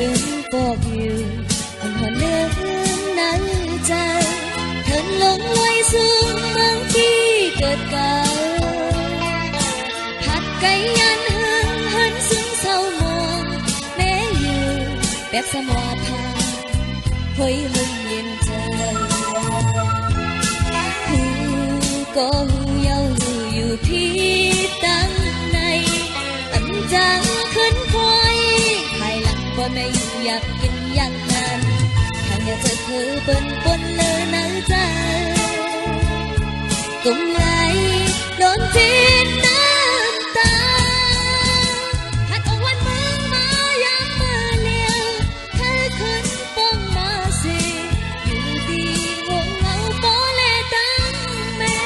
คืนบอกอยู่คนหัวเนื้อนั้นใจเธอลงไว้ซึ่งเมืองที่เกิดเก่าหัดไก่ยันหันซึ่งเศร้ามองแม้อยู่แบบสมอทางเฮ้ยหุ่นเย็นใจหูก็หูเยาหูอยู่ที่ตั้งในตั้งจังขึ้นคอยภายหลังบ่ไม่อยากกินอย่างนั้นทางอยากจะเธอเปิ้นปนเลยนะใจกุมไหลโดนจีนน้ำตาหัดเอาวันมือมายามมือเลี้ยวเธอขึ้นป้องมาสิอยู่ดีวงเงาโปเลตั้งแม่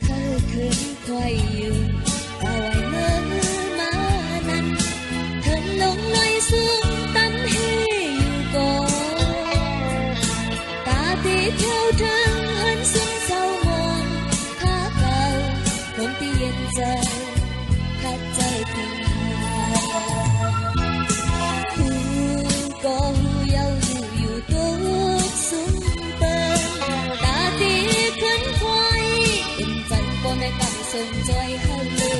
เธอขึ้นคอยอยู่ก็ไว้เมื่อมานั้นเธอลงลอยสูงตั้มให้อยู่ก่อนตาตีเที่ยวถึงหันซึ่งเศร้ามองข้าเก่าคงที่เย็นใจข้าใจถึงหูก็หูเยาหูอยู่ตัวสูงเติมตาตีขึ้นคอยเป็นใจก็ไม่กำส่งใจเขาเลย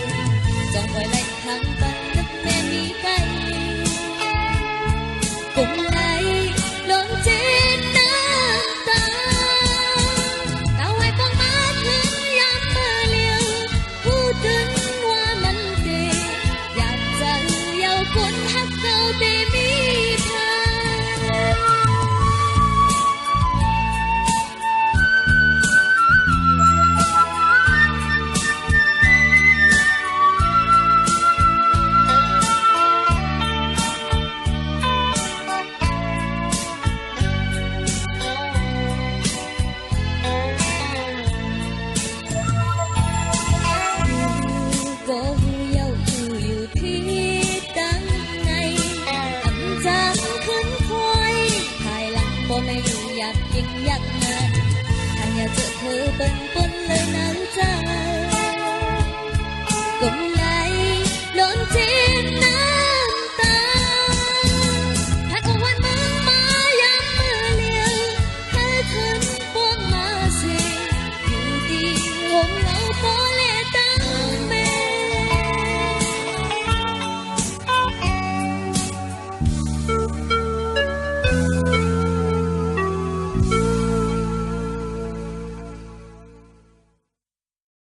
จองไว้ในทางปันนึกแม่มีไกลกุมไหลโดนเจ็บน้ำตาตาไว้ป้องมาคืนยามเมื่อเลี้ยวพูดถึงว่ามันดีอยากจะเยาคนฮักเก่าแต่มีทางก็หูเยาหูอยู่ที่ตั้งในตั้งจำขึ้นคอยภายหลังบ่ไม่อยู่อยากกินอยากนานถ้าอยากเจอเธอเบิ่ง